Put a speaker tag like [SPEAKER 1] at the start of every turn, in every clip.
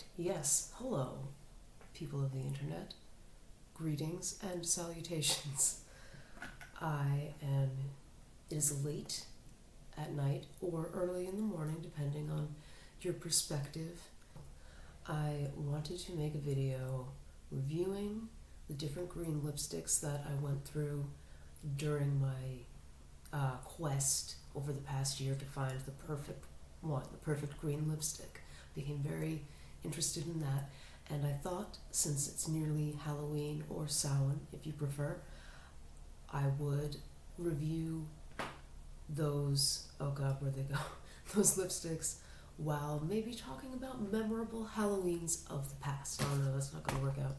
[SPEAKER 1] Alright, yes, hello, people of the internet. Greetings and salutations. It is late at night or early in the morning, depending on your perspective. I wanted to make a video reviewing the different green lipsticks that I went through during my quest over the past year to find the perfect one, the perfect green lipstick. Became very interested in that, and I thought, since it's nearly Halloween or Samhain, if you prefer, I would review those, oh god, where'd they go? Those lipsticks, while maybe talking about memorable Halloweens of the past. Oh no, that's not gonna work out.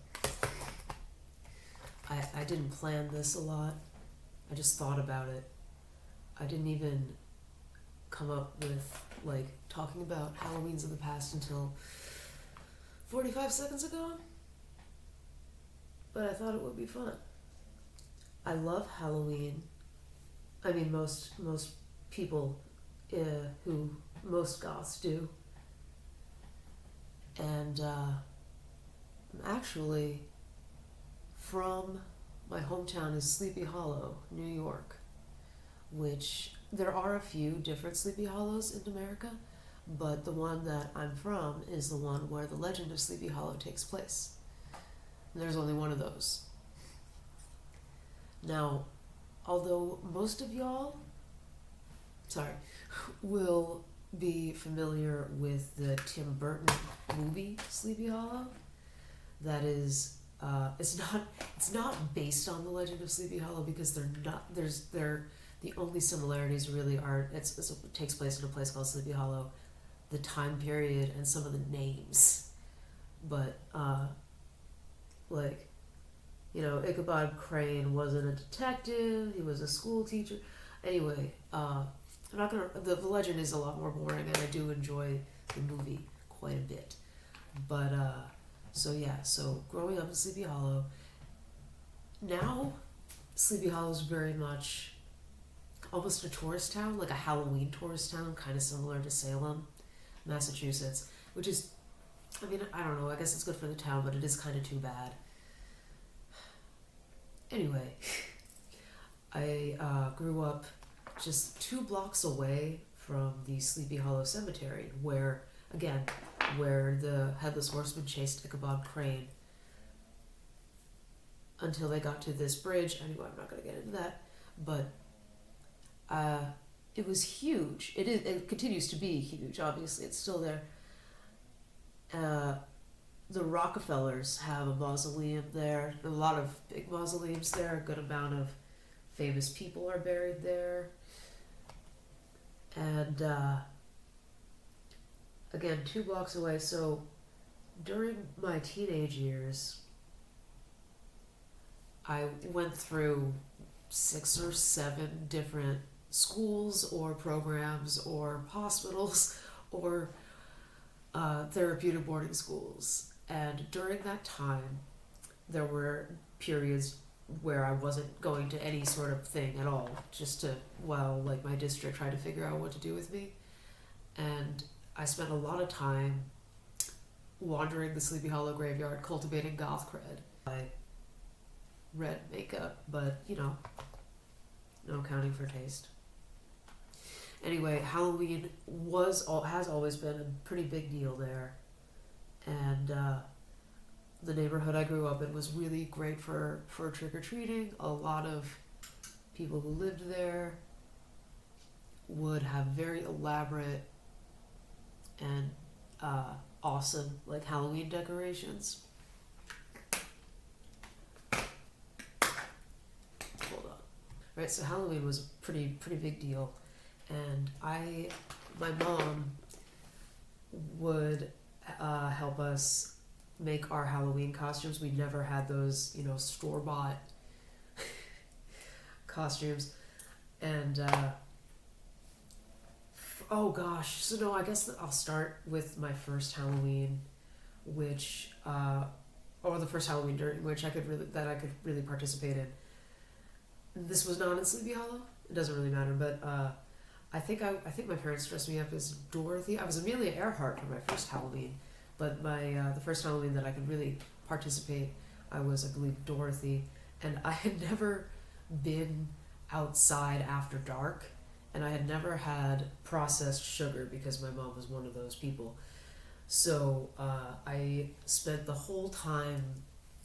[SPEAKER 1] I didn't plan this a lot. I just thought about it. I didn't even come up with, like, talking about Halloweens of the past until 45 seconds ago. But I thought it would be fun. I love Halloween. I mean, most people most goths do. And I'm actually from, my hometown is Sleepy Hollow, New York, which there are a few different Sleepy Hollows in America, but the one that I'm from is the one where the legend of Sleepy Hollow takes place. There's only one of those. Now, although most of y'all, will be familiar with the Tim Burton movie Sleepy Hollow, that is, it's not based on the legend of Sleepy Hollow, because the only similarities really are, it takes place in a place called Sleepy Hollow, the time period and some of the names. But, Ichabod Crane wasn't a detective, he was a school teacher. Anyway, the legend is a lot more boring, and I do enjoy the movie quite a bit. But, so growing up in Sleepy Hollow, now Sleepy Hollow is very much almost a tourist town, like a Halloween tourist town, kind of similar to Salem, Massachusetts, which is, I mean, I don't know, I guess it's good for the town, but it is kind of too bad. Anyway, I grew up just 2 blocks away from the Sleepy Hollow Cemetery, where the Headless Horseman chased Ichabod Crane until they got to this bridge. Anyway, I'm not going to get into that, but it was huge. It continues to be huge, obviously. It's still there. The Rockefellers have a mausoleum there. A lot of big mausoleums there. A good amount of famous people are buried there. And again, 2 blocks away. So during my teenage years, I went through 6 or 7 different schools or programs or hospitals or therapeutic boarding schools. And during that time, there were periods where I wasn't going to any sort of thing at all, just while my district tried to figure out what to do with me. And I spent a lot of time wandering the Sleepy Hollow graveyard, cultivating goth cred. I red makeup, but no accounting for taste. Anyway, Halloween has always been a pretty big deal there, and the neighborhood I grew up in was really great for trick-or-treating. A lot of people who lived there would have very elaborate and awesome Halloween decorations. Hold on. Right, so Halloween was a pretty big deal, and my mom would help us make our Halloween costumes. We never had those, store-bought costumes. And I guess I'll start with my first Halloween, which or the first Halloween during which I could really participate in. This was not in Sleepy Hollow. It doesn't really matter, but I think my parents dressed me up as Dorothy. I was Amelia Earhart for my first Halloween, But my the first Halloween that I could really participate, I was, I believe, Dorothy, and I had never been outside after dark, and I had never had processed sugar because my mom was one of those people. So I spent the whole time,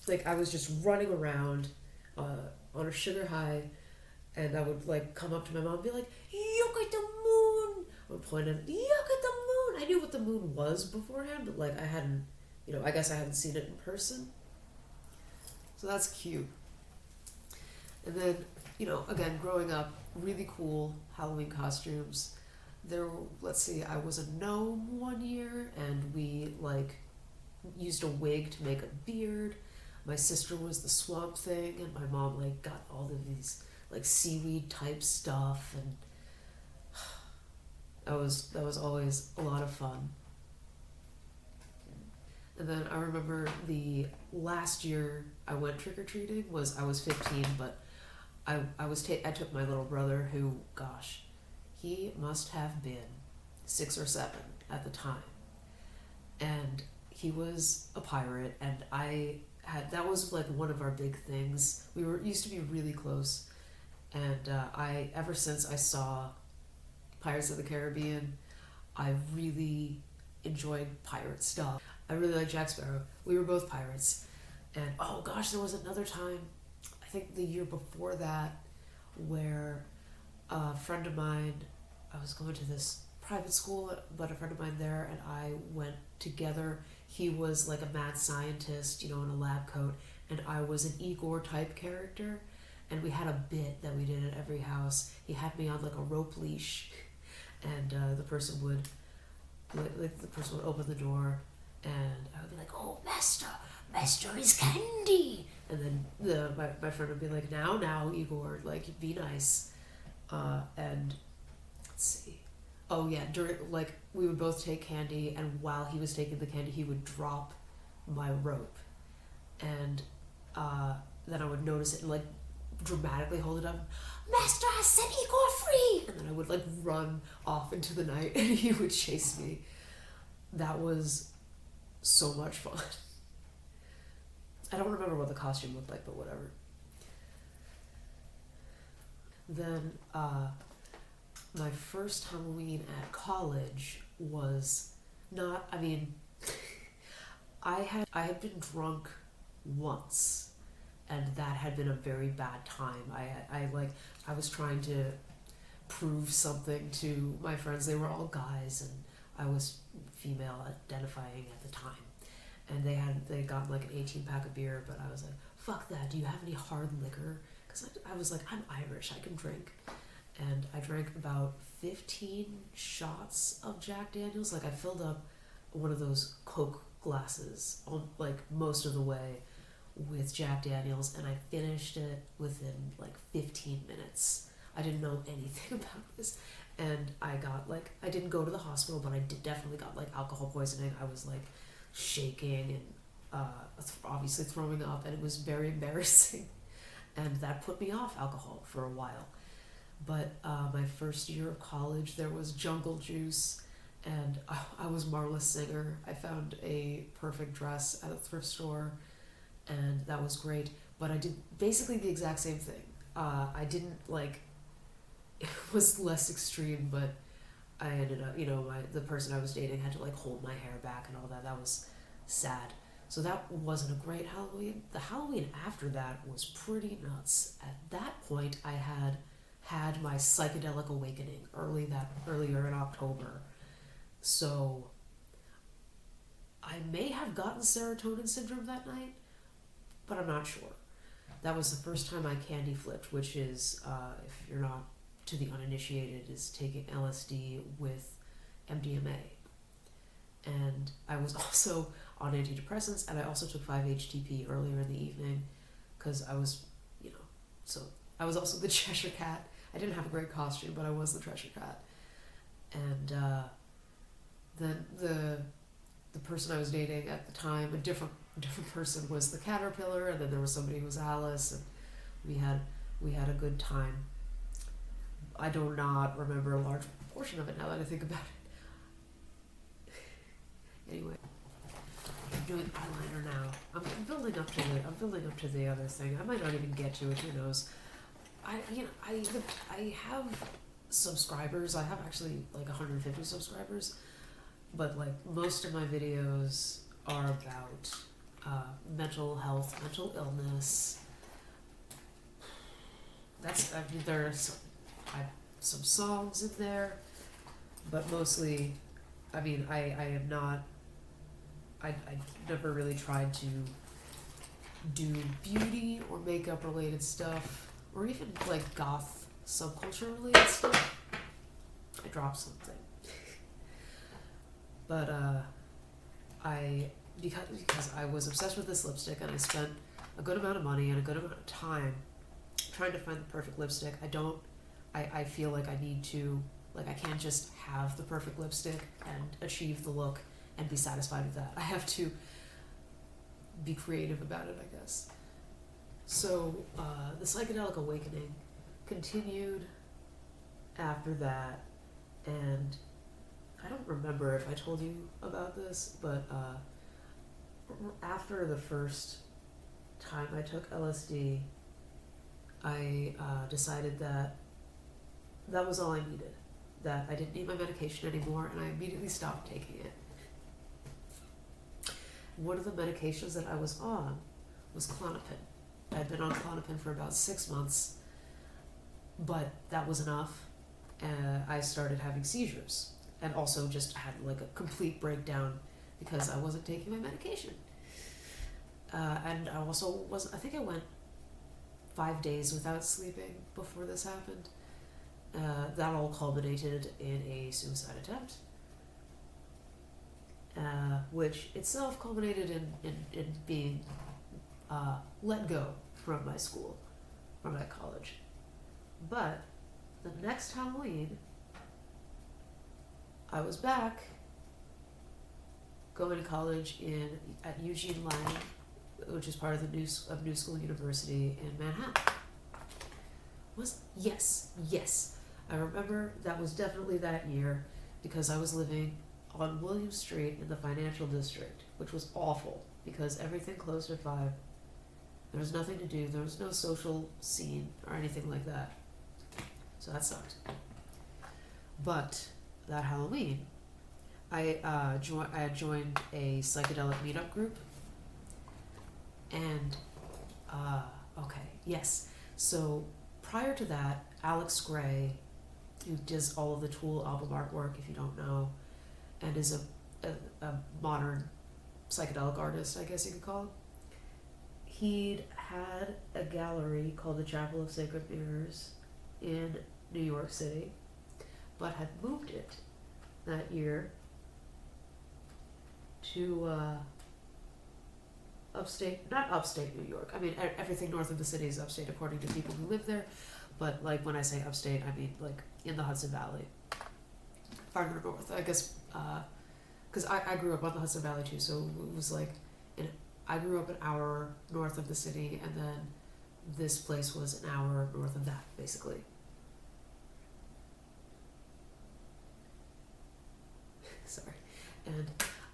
[SPEAKER 1] like, I was just running around on a sugar high, and I would like come up to my mom and be like, "Look at the moon!" I would point at, "Look at the moon!" I knew what the moon was beforehand, but like I hadn't, I guess I hadn't seen it in person. So that's cute. And then, again, growing up, really cool Halloween costumes. Let's see, I was a gnome one year, and we like used a wig to make a beard. My sister was the Swamp Thing, and my mom like got all of these like seaweed type stuff, and that was always a lot of fun. And then I remember the last year I went trick or treating I was 15, but I took my little brother, who, gosh, he must have been 6 or 7 at the time, and he was a pirate, and that was like one of our big things. We used to be really close, and ever since I saw Pirates of the Caribbean, I really enjoyed pirate stuff. I really like Jack Sparrow. We were both pirates, and oh gosh, there was another time, I think the year before that, where a friend of mine, I was going to this private school, but a friend of mine there and I went together. He was like a mad scientist, in a lab coat, and I was an Igor type character, and we had a bit that we did at every house. He had me on like a rope leash, and the person would open the door, and I would be like, "Oh, master is candy," and then my friend would be like, now Igor, like, be nice, and let's see. Oh yeah, during, like, we would both take candy, and while he was taking the candy, he would drop my rope, and then I would notice it and like dramatically hold it up. "Master has set Igor free!" And then I would like run off into the night, and he would chase me. That was so much fun. I don't remember what the costume looked like, but whatever. Then my first Halloween at college was not, I had been drunk once, and that had been a very bad time. I was trying to prove something to my friends. They were all guys, and I was female identifying at the time. And they got like an 18-pack of beer, but I was like, "Fuck that, do you have any hard liquor?" Because I was like, I'm Irish, I can drink. And I drank about 15 shots of Jack Daniels. Like, I filled up one of those Coke glasses, like, most of the way with Jack Daniels, and I finished it within like 15 minutes. I didn't know anything about this, and I didn't go to the hospital, but I definitely got like alcohol poisoning. I was like shaking and obviously throwing up, and it was very embarrassing, and that put me off alcohol for a while. But my first year of college, there was Jungle Juice, and I was Marla Singer. I found a perfect dress at a thrift store, and that was great. But I did basically the exact same thing. I didn't like, it was less extreme, but I ended up, the person I was dating had to like hold my hair back and all that. That was sad. So that wasn't a great Halloween. The Halloween after that was pretty nuts. At that point, I had my psychedelic awakening earlier in October. So I may have gotten serotonin syndrome that night, but I'm not sure. That was the first time I candy flipped, which is, if you're not to the uninitiated, is taking LSD with MDMA. And I was also on antidepressants, and I also took 5-HTP earlier in the evening, because I was, so I was also the Cheshire Cat. I didn't have a great costume, but I was the Cheshire Cat. And then the person I was dating at the time, a different person, was the Caterpillar, and then there was somebody who was Alice, and we had a good time. I do not remember a large portion of it now that I think about it. Anyway, doing eyeliner now. I'm building up to the other thing. I might not even get to it. Who knows? I have subscribers. I have actually like 150 subscribers, but like most of my videos are about mental health, mental illness. There's some songs in there, but mostly, I am not. I never really tried to do beauty or makeup related stuff, or even like goth subculture related stuff. I dropped something. But because I was obsessed with this lipstick, and I spent a good amount of money and a good amount of time trying to find the perfect lipstick. I feel like I need to, like, I can't just have the perfect lipstick and achieve the look and be satisfied with that. I have to be creative about it, I guess. So the psychedelic awakening continued after that, and I don't remember if I told you about this, but after the first time I took LSD, I decided that was all I needed, that I didn't need my medication anymore, and I immediately stopped taking it. One of the medications that I was on was Klonopin. I had been on Klonopin for about 6 months, but that was enough. I started having seizures, and also just had like a complete breakdown because I wasn't taking my medication. And I also I think I went 5 days without sleeping before this happened. That all culminated in a suicide attempt, which itself culminated in being let go from my school, from my college. But the next Halloween, I was back going to college at Eugene Lang, which is part of the New School University in Manhattan. Yes. I remember that was definitely that year because I was living on William Street in the financial district, which was awful because everything closed at 5. There was nothing to do. There was no social scene or anything like that. So that sucked. But that Halloween, I had joined a psychedelic meetup group. And, so prior to that, Alex Gray, who does all of the Tool album artwork, if you don't know, and is a modern psychedelic artist, I guess you could call him. He'd had a gallery called the Chapel of Sacred Mirrors in New York City, but had moved it that year to not upstate New York. I mean, everything north of the city is upstate according to people who live there, but like when I say upstate, I mean like in the Hudson Valley, farther north, I guess, because I grew up on the Hudson Valley too, so it was like, I grew up an hour north of the city, and then this place was an hour north of that, basically. Sorry. And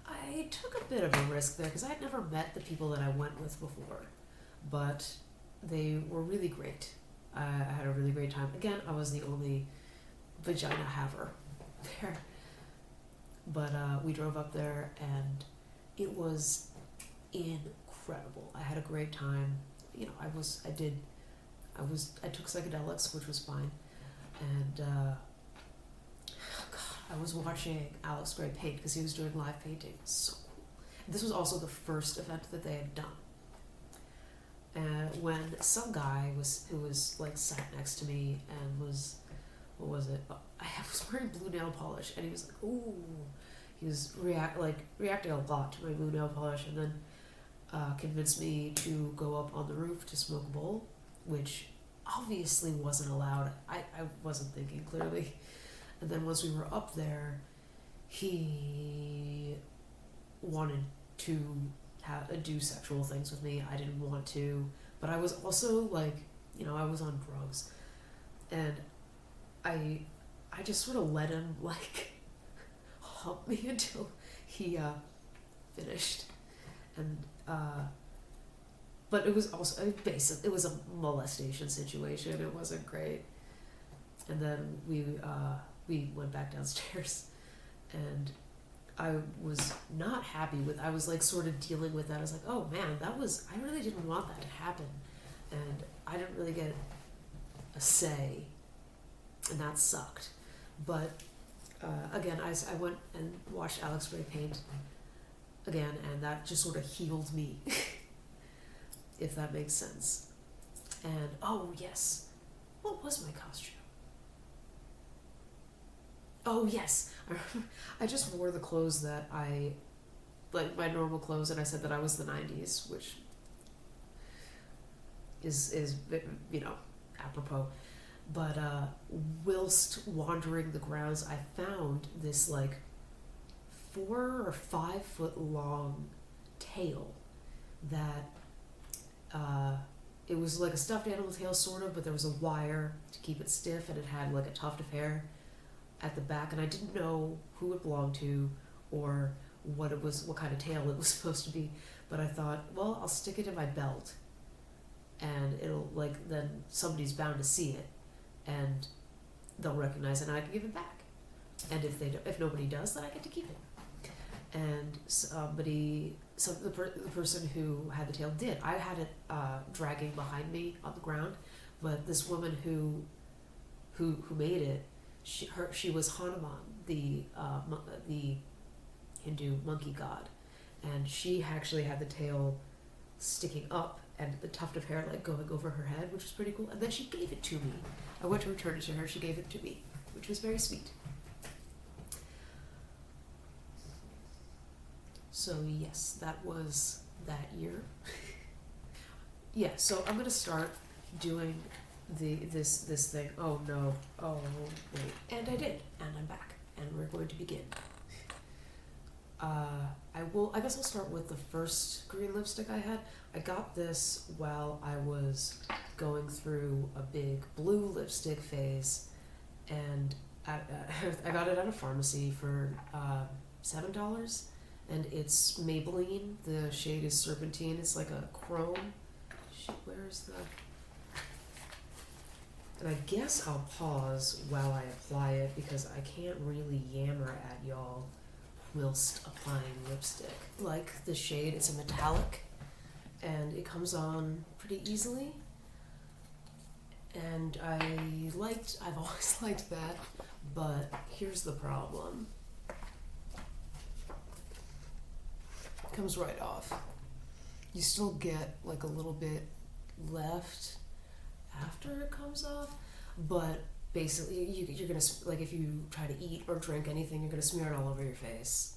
[SPEAKER 1] I took a bit of a risk there because I had never met the people that I went with before, but they were really great. I had a really great time. Again, I was the only vagina haver there, but we drove up there and it was incredible. I had a great time. You know, I took psychedelics, which was fine, and I was watching Alex Gray paint because he was doing live painting. It was so cool. This was also the first event that they had done. And when some guy who was like sat next to me and was, what was it? I was wearing blue nail polish, and he was like, ooh. He was reacting a lot to my blue nail polish, and then convinced me to go up on the roof to smoke a bowl, which obviously wasn't allowed. I wasn't thinking clearly. And then once we were up there, he wanted to do sexual things with me. I didn't want to, but I was also like, you know, I was on drugs, and I just sort of let him like hump me until he finished. and but it was also, I mean, it was a molestation situation. It wasn't great. And then we went back downstairs, and I was not happy with. I was like sort of dealing with that. I was like, oh man, I really didn't want that to happen, and I didn't really get a say, and that sucked. But again, I went and watched Alex spray paint again, and that just sort of healed me, if that makes sense. And oh yes, what was my costume? Oh yes, I just wore the clothes that like my normal clothes, and I said that I was the 90s, which is apropos. But whilst wandering the grounds, I found this like 4 or 5 foot long tail that it was like a stuffed animal tail sort of, but there was a wire to keep it stiff, and it had like a tuft of hair at the back, and I didn't know who it belonged to or what kind of tail it was supposed to be. But I thought, well, I'll stick it in my belt, and it'll like, then somebody's bound to see it, and they'll recognize it, and I can give it back. And if nobody does, then I get to keep it. And the person who had the tail did. I had it dragging behind me on the ground, but this woman who made it, she was Hanuman, the Hindu monkey god, and she actually had the tail sticking up and the tuft of hair like going over her head, which was pretty cool. And then she gave it to me. I went to return it to her. She gave it to me, which was very sweet. So yes, that was that year. Yeah, so I'm gonna start doing this thing. Oh no. Oh wait. And I did, and I'm back, and we're going to begin. I guess I'll start with the first green lipstick I had. I got this while I was going through a big blue lipstick phase, and I got it at a pharmacy for $7, and it's Maybelline. The shade is Serpentine. It's like a chrome. Where's the... And I guess I'll pause while I apply it, because I can't really yammer at y'all whilst applying lipstick. Like the shade, it's a metallic, and it comes on pretty easily. And I've always liked that, but here's the problem. It comes right off. You still get like a little bit left after it comes off, but basically you're gonna, like, if you try to eat or drink anything, you're gonna smear it all over your face,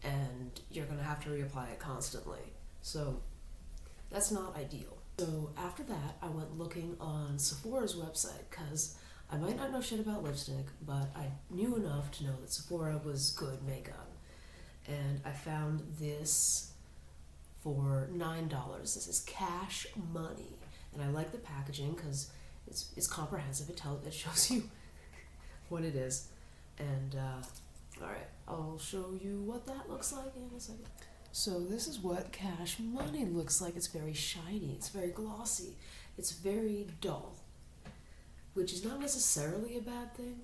[SPEAKER 1] and you're gonna have to reapply it constantly. So that's not ideal. So after that, I went looking on Sephora's website, because I might not know shit about lipstick, but I knew enough to know that Sephora was good makeup. And I found this for $9. This is cash money. And I like the packaging because it's comprehensive. It shows you what it is. And alright, I'll show you what that looks like in a second. So this is what cash money looks like. It's very shiny, it's very glossy, it's very dull, which is not necessarily a bad thing,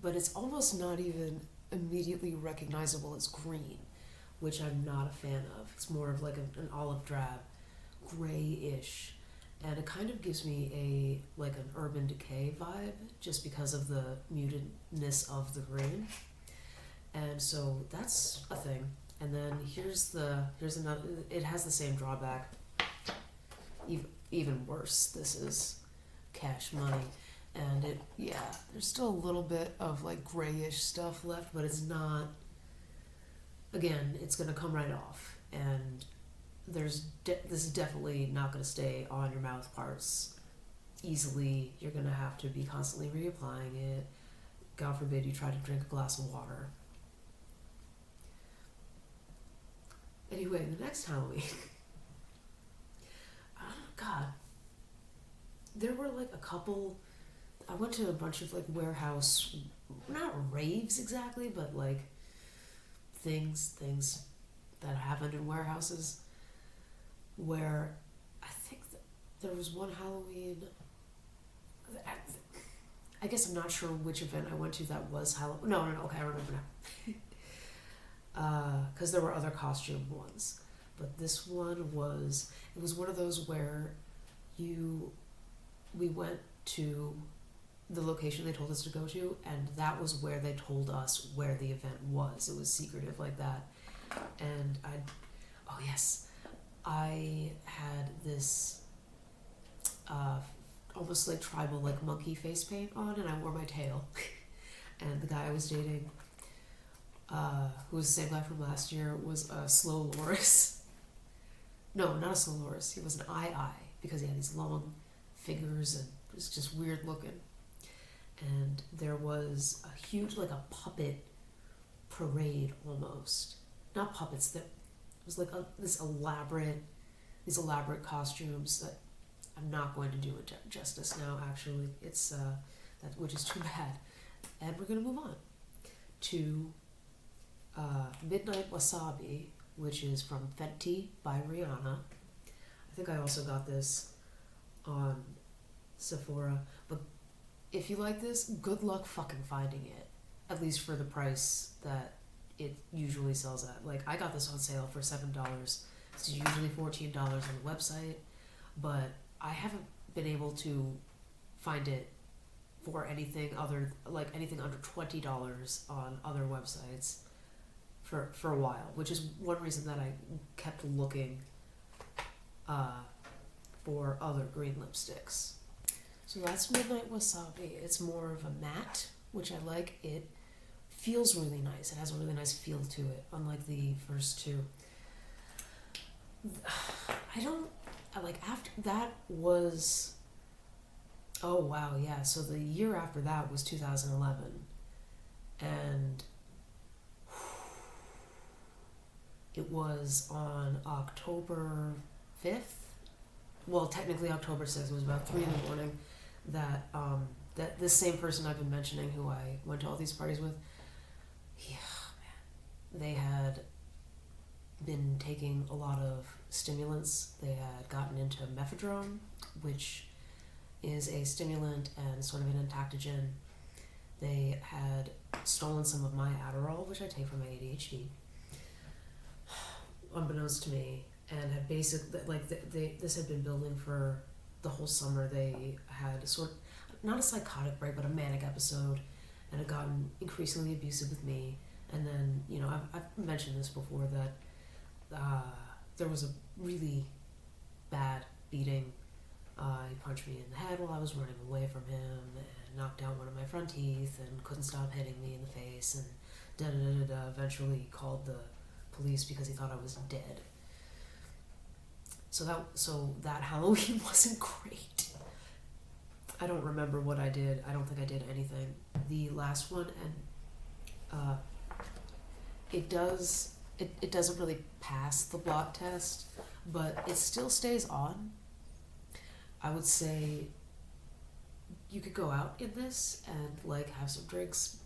[SPEAKER 1] but it's almost not even immediately recognizable as green, which I'm not a fan of. It's more of like an olive drab, grayish, and it kind of gives me an Urban Decay vibe, just because of the mutedness of the green. And so that's a thing. And then here's another. It has the same drawback. Even worse. This is cash money, and there's still a little bit of like grayish stuff left, but it's not. Again, it's gonna come right off, and this is definitely not gonna stay on your mouth parts easily. You're gonna have to be constantly reapplying it. God forbid you try to drink a glass of water. Anyway, the next Halloween, God, there were like a couple, I went to a bunch of like warehouse, not raves exactly, but like things that happened in warehouses where I think that there was one Halloween. I guess I'm not sure which event I went to that was Halloween. No, okay, I remember now. Because there were other costume ones. But this one was, it was one of those where we went to the location they told us to go to, and that was where they told us where the event was. It was secretive like that. And I had this almost like tribal like monkey face paint on, and I wore my tail. And the guy I was dating, who was the same guy from last year, was a slow loris. No, not a slow loris. He was an eye because he had these long fingers and it was just weird looking. And there was a huge, like a puppet parade almost. Not puppets, that it was like these elaborate costumes that I'm not going to do it justice now, actually. It's, that, which is too bad. And we're going to move on to Midnight Wasabi, which is from Fenty by Rihanna. I think I also got this on Sephora, but if you like this, good luck fucking finding it, at least for the price that it usually sells at. Like, I got this on sale for $7. It's usually $14 on the website, but I haven't been able to find it for anything under $20 on other websites for a while, which is one reason that I kept looking for other green lipsticks. So that's Midnight Wasabi. It's more of a matte, which I like. It feels really nice. It has a really nice feel to it, unlike the first two. After that was, oh wow, yeah, so the year after that was 2011, and it was on October 5th, well, technically October 6th, it was about 3 in the morning, that this same person I've been mentioning, who I went to all these parties with, yeah, man, they had been taking a lot of stimulants. They had gotten into mephedrone, which is a stimulant and sort of an entactogen. They had stolen some of my Adderall, which I take for my ADHD, unbeknownst to me, and had this had been building for the whole summer. They had not a psychotic break, but a manic episode, and had gotten increasingly abusive with me. And then, I've mentioned this before, that there was a really bad beating. He punched me in the head while I was running away from him, and knocked out one of my front teeth, and couldn't stop hitting me in the face, and eventually called the police because he thought I was dead. So that Halloween wasn't great. I don't remember what I did. I don't think I did anything. The last one, and it doesn't really pass the blot test, but it still stays on. I would say you could go out in this and have some drinks,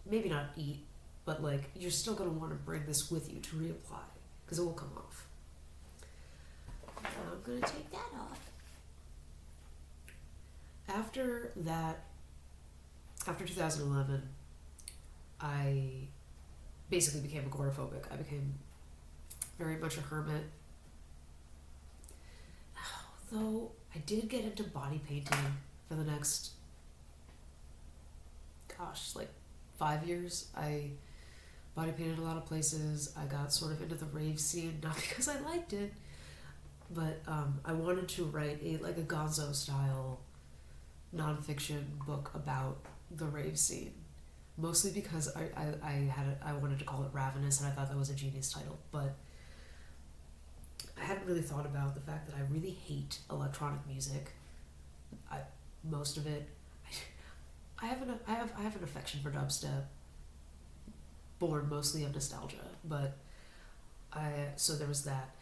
[SPEAKER 1] maybe not eat, but you're still going to want to bring this with you to reapply because it will come off. Now I'm going to take that off. After 2011, I basically became agoraphobic. I became very much a hermit. Though I did get into body painting for the next, 5 years. I body painted a lot of places. I got sort of into the rave scene, not because I liked it, but I wanted to write a gonzo style nonfiction book about the rave scene. Mostly because I wanted to call it Ravenous, and I thought that was a genius title, but I hadn't really thought about the fact that I really hate electronic music. Most of it. I have an affection for dubstep, born mostly of nostalgia, but so there was that,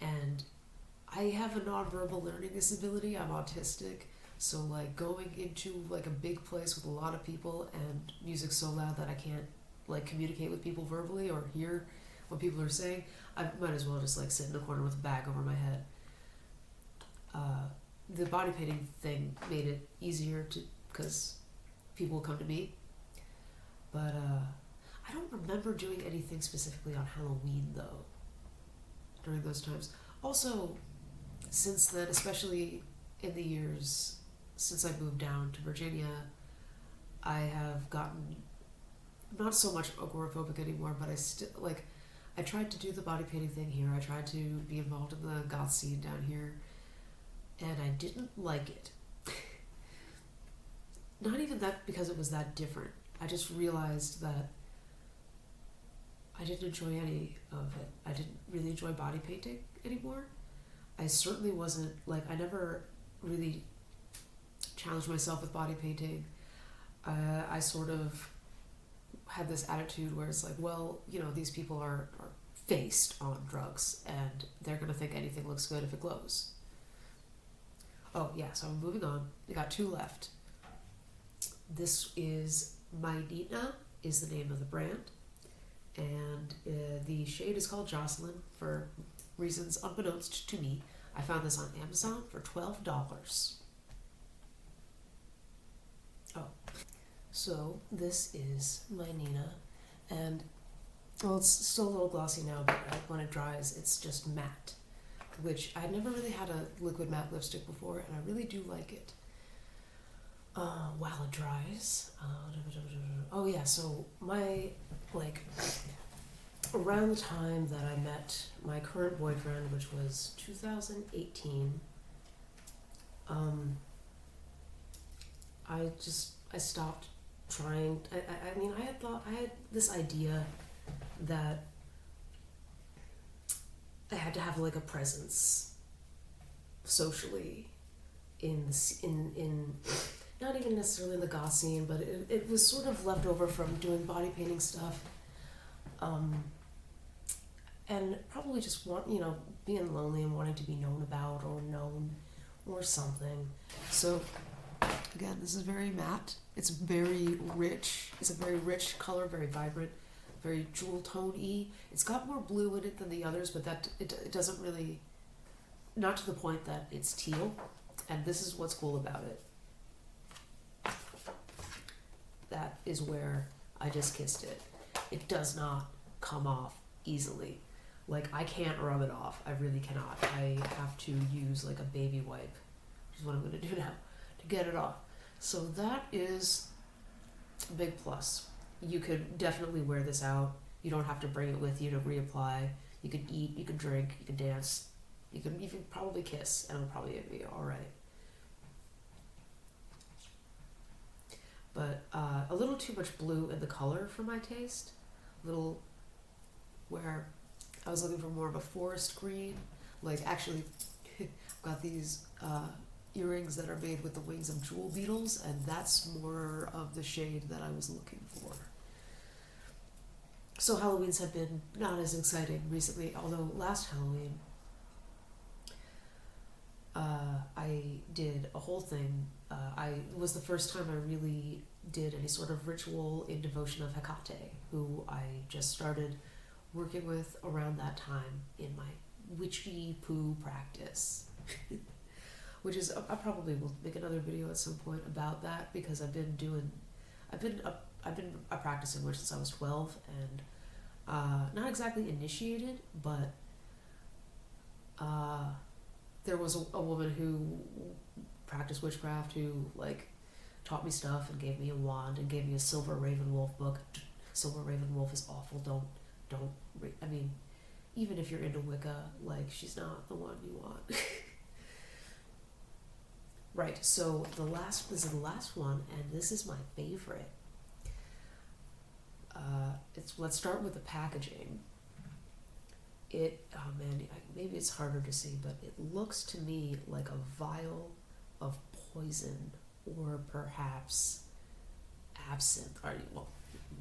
[SPEAKER 1] and I have a nonverbal learning disability. I'm autistic, so going into a big place with a lot of people and music so loud that I can't communicate with people verbally or hear what people are saying, I might as well just like sit in the corner with a bag over my head. The body painting thing made it easier to, because people will come to me. But I don't remember doing anything specifically on Halloween though, during those times. Also, since then, especially in the years since I moved down to Virginia, I have gotten not so much agoraphobic anymore, but I still, like, I tried to do the body painting thing here. I tried to be involved in the goth scene down here, and I didn't like it. Not even that because it was that different. I just realized that I didn't enjoy any of it. I didn't really enjoy body painting anymore. I certainly wasn't, like, I never really challenged myself with body painting. I sort of had this attitude where it's like, well, you know, these people are faced on drugs and they're going to think anything looks good if it glows. Oh, yeah, so I'm moving on. We got 2 left. This is Mynena, is the name of the brand. And the shade is called Jocelyn for reasons unbeknownst to me. I found this on Amazon for $12. Oh, so this is Mynena, and well, it's still a little glossy now, but when it dries, it's just matte, which I'd never really had a liquid matte lipstick before, and I really do like it. While it dries, oh yeah, so my, like, around the time that I met my current boyfriend, which was 2018, I stopped trying. I mean, I had this idea that I had to have like a presence socially in not even necessarily in the goth scene, but it was sort of left over from doing body painting stuff. And probably just being lonely and wanting to be known about or known or something. So again, this is very matte. It's very rich. It's a very rich color, very vibrant, very jewel tone-y. It's got more blue in it than the others, but that it doesn't really, not to the point that it's teal. And this is what's cool about it. That is where I just kissed it. It does not come off easily. Like, I can't rub it off. I really cannot. I have to use like a baby wipe, which is what I'm going to do now, to get it off. So that is a big plus. You could definitely wear this out. You don't have to bring it with you to reapply. You could eat, you could drink, you could dance, you could even probably kiss, and it'll probably be alright. But a little too much blue in the color for my taste. A little, where I was looking for more of a forest green. Like, actually, I've got these earrings that are made with the wings of jewel beetles, and that's more of the shade that I was looking for. So Halloweens have been not as exciting recently, although last Halloween I did a whole thing. It was the first time I really did any sort of ritual in devotion of Hecate, who I just started working with around that time in my witchy poo practice. Which is, I probably will make another video at some point about that, because I've been a practicing witch since I was 12, and not exactly initiated, but there was a woman who practiced witchcraft who like taught me stuff and gave me a wand and gave me a Silver Raven Wolf book. Silver Raven Wolf is awful. Don't. I mean, even if you're into Wicca, like, she's not the one you want. Right, so this is the last one, and this is my favorite. Let's start with the packaging. Oh man, maybe it's harder to see, but it looks to me like a vial of poison, or perhaps absinthe. Well,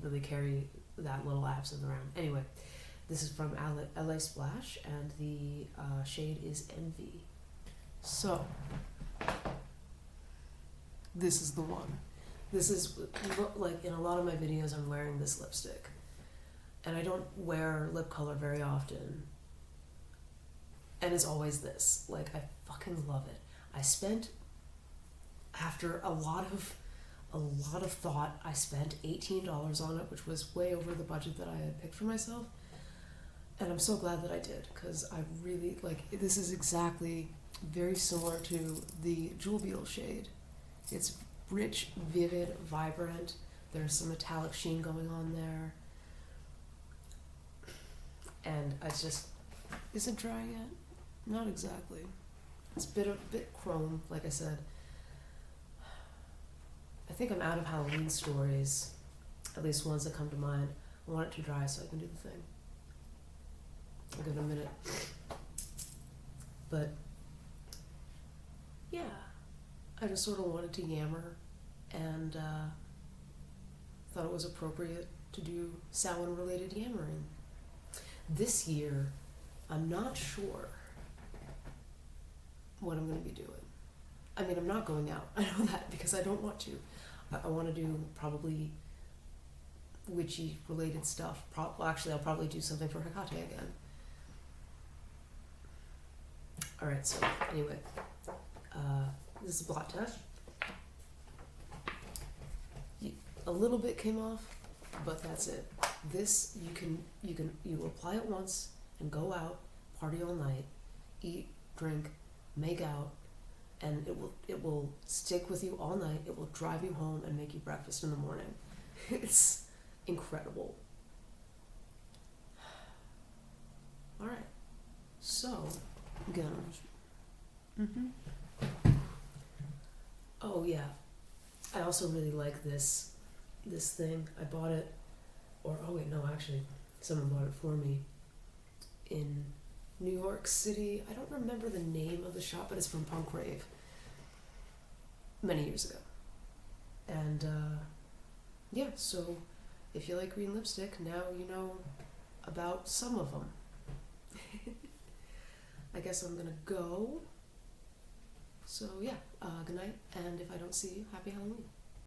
[SPEAKER 1] really carry that little absinthe around. Anyway, this is from LA Splash, and the shade is Envy. So, this is the one. This is, like, in a lot of my videos I'm wearing this lipstick. and I don't wear lip color very often. And it's always this. Like, I fucking love it. I spent, after a lot of thought, I spent $18 on it, which was way over the budget that I had picked for myself. And I'm so glad that I did, because I really, like, this is exactly very similar to the Jewel Beetle shade. It's rich, vivid, vibrant. There's some metallic sheen going on there. And I just, is it dry yet? Not exactly. It's a bit chrome, like I said. I think I'm out of Halloween stories, at least ones that come to mind. I want it to dry so I can do the thing. I'll give it a minute. But yeah, I just sort of wanted to yammer, and thought it was appropriate to do Samhain-related yammering. This year, I'm not sure what I'm going to be doing. I mean, I'm not going out. I know that, because I don't want to. I want to do probably witchy-related stuff. Well, actually, I'll probably do something for Hecate again. Alright, so anyway, this is a blot test. A little bit came off, but that's it. This, you apply it once and go out, party all night, eat, drink, make out, and it will stick with you all night. It will drive you home and make you breakfast in the morning. It's incredible. Alright, so, again, oh yeah, I also really like this thing. I bought it, or oh wait, no, actually, someone bought it for me in New York City. I don't remember the name of the shop, but it's from Punk Rave many years ago. And yeah, so if you like green lipstick, now you know about some of them. I guess I'm gonna go. So yeah, good night, and if I don't see you, happy Halloween.